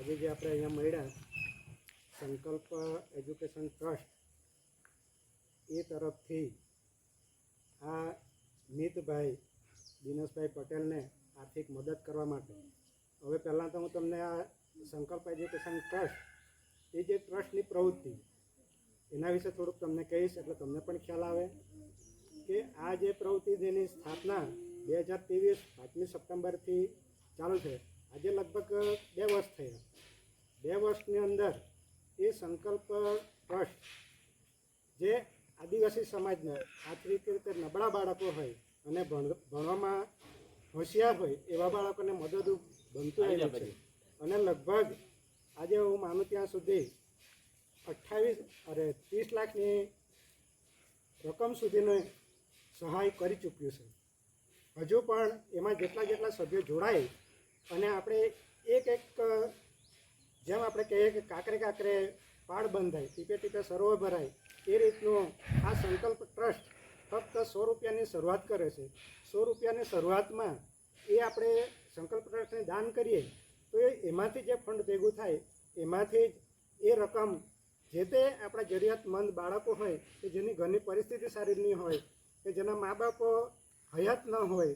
આજે જે આપણે અહીંયા મળ્યા સંકલ્પ એજ્યુકેશન ટ્રસ્ટ એ તરફથી આ મિતભાઈ દિનેશભાઈ પટેલને આર્થિક મદદ કરવા માટે હવે પહેલાં તો હું તમને આ સંકલ્પ એજ્યુકેશન ટ્રસ્ટ એ જે ટ્રસ્ટની પ્રવૃત્તિ એના વિશે થોડુંક તમને કહીશ એટલે તમને પણ ખ્યાલ આવે કે આ જે પ્રવૃત્તિ જેની સ્થાપના 2023 5મી સપ્ટેમ્બરથી ચાલુ છે. આજે લગભગ 2 વર્ષ થયા. 2 વર્ષની અંદર એ સંકલ્પ ટ્રસ્ટ જે આદિવાસી સમાજના આર્થિક રીતે નબળા બાળકો હોય અને ભણવામાં હોશિયાર હોય એવા બાળકોને મદદરૂપ બનતું આવ્યું છે. અને લગભગ આજે હું માનું ત્યાં સુધી 30 લાખની રકમ સુધીનો સહાય કરી ચૂક્યું છે. હજુ પણ એમાં જેટલા સભ્યો જોડાય અને આપણે એક જેમ આપણે કહીએ કે કાંકરે પાળ બંધાય, ટીપે ટીપે સરોવર ભરાય, એ રીતનું આ સંકલ્પ ટ્રસ્ટ ફક્ત 100 રૂપિયાની શરૂઆત કરે છે. 100 રૂપિયાની શરૂઆતમાં એ આપણે સંકલ્પ ટ્રસ્ટને દાન કરીએ તો એમાંથી જે ફંડ ભેગું થાય એમાંથી જ એ રકમ જે તે આપણા જરૂરિયાતમંદ બાળકો હોય કે જેની ઘરની પરિસ્થિતિ સારી નહીં હોય કે જેના મા બાપો હયાત ન હોય,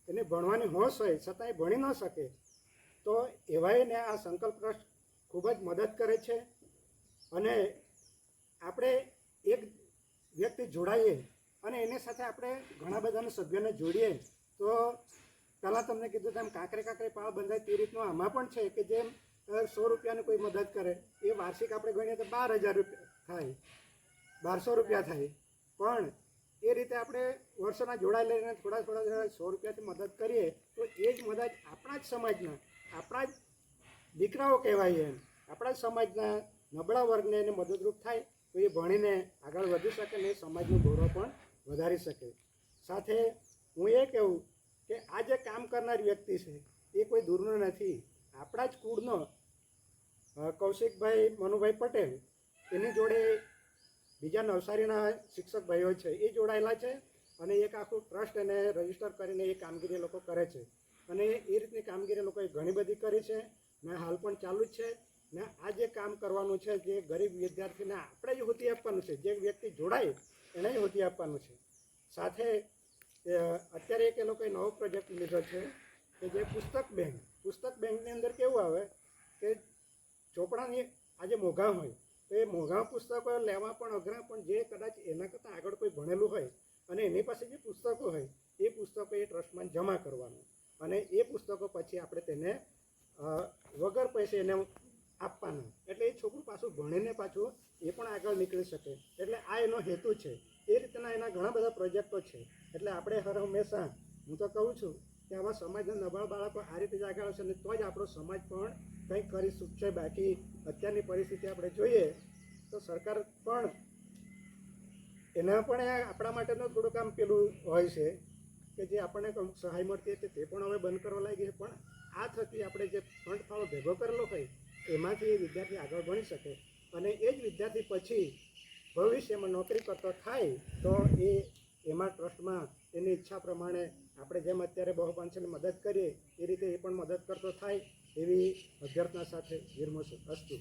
એને ભણવાની હોશ હોય છતાંય ભણી ન શકે, તો એવાને આ સંકલ્પ ટ્રસ્ટ ખૂબ જ મદદ કરે છે. અને આપણે એક વ્યક્તિ જોડાઈએ અને એની સાથે આપણે ઘણા બધાના સભ્યોને જોડીએ તો પહેલાં તમને કીધું તેમ કાંકરે પાળ બંધાય તે રીતનું આમાં પણ છે કે જેમ 100 રૂપિયાની કોઈ મદદ કરે એ વાર્ષિક આપણે ગણીએ તો 12,000 રૂપિયા થાય, 1200 રૂપિયા થાય. પણ એ રીતે આપણે વર્ષોના જોડાઈ લઈને થોડા 100 રૂપિયાથી મદદ કરીએ તો એ જ મદદ આપણા જ સમાજના, આપણા જ દીકરાઓ કહેવાય એમ, આપણા જ સમાજના નબળા વર્ગને એને મદદરૂપ થાય તો એ ભણીને આગળ વધી શકે ને એ સમાજનું ગૌરવ પણ વધારી શકે. સાથે હું એ કહેવું કે આ જે કામ કરનાર વ્યક્તિ છે એ કોઈ દૂરનો નથી, આપણા જ કુળનો કૌશિકભાઈ મનુભાઈ પટેલ, એની જોડે બીજા નવસારીના શિક્ષક ભાઈઓ છે એ જોડાયેલા છે અને એક આખું ટ્રસ્ટ એને રજીસ્ટર કરીને એ કામગીરી લોકો કરે છે. અને એ રીતની કામગીરી લોકોએ ઘણી બધી કરી છે ને હાલ પણ ચાલુ જ છે. ને આ જે કામ કરવાનું છે જે ગરીબ વિદ્યાર્થીને આપણે જ હોતી આપવાનું છે, જે વ્યક્તિ જોડાય એને જ હોતી આપવાનું છે. સાથે અત્યારે એક એ લોકોએ નવો પ્રોજેક્ટ લીધો છે કે જે પુસ્તક બેંકની અંદર કેવું આવે કે ચોપડાની આજે મોંઘા હોય તો એ મોંઘા પુસ્તકો લેવા પણ અઘરા, પણ જે કદાચ એના કરતાં આગળ કોઈ ભણેલું હોય અને એની પાસે જે પુસ્તકો હોય એ પુસ્તકો એ ટ્રસ્ટમાં જમા કરવાનું અને એ પુસ્તકો પછી આપણે તેને વગર પૈસે એને આપવાના, એટલે એ છોકરું પાછું ભણીને પાછું એ પણ આગળ નીકળી શકે. એટલે આ એનો હેતુ છે. એ રીતના એના ઘણા બધા પ્રોજેક્ટો છે. એટલે આપણે હર હંમેશા હું તો કહું છું કે આવા સમાજના નબળા બાળકો આ રીતે જ આગળ આવશે ને તો જ આપણો સમાજ પણ કંઈક કરી શકશે. બાકી અત્યારની પરિસ્થિતિ આપણે જોઈએ તો સરકાર પણ એના પણ આપણા માટેનું થોડુંક આમ પેલું હોય છે કે જે આપણને અમુક સહાય મળતી હતી તે પણ હવે બંધ કરવા લાગી છે. પણ આ થકી આપણે જે ફંડ ફાળો ભેગો કરેલો હોય એમાંથી વિદ્યાર્થી આગળ ભણી શકે અને એ જ વિદ્યાર્થી પછી ભવિષ્યમાં નોકરી કરતો થાય તો એમાં ટ્રસ્ટમાં એની ઈચ્છા પ્રમાણે આપણે જેમ અત્યારે બહુપાંચની મદદ કરીએ એ રીતે એ પણ મદદ કરતો થાય એવી અભ્યર્થના સાથે વિરમું છું. અસ્તુ.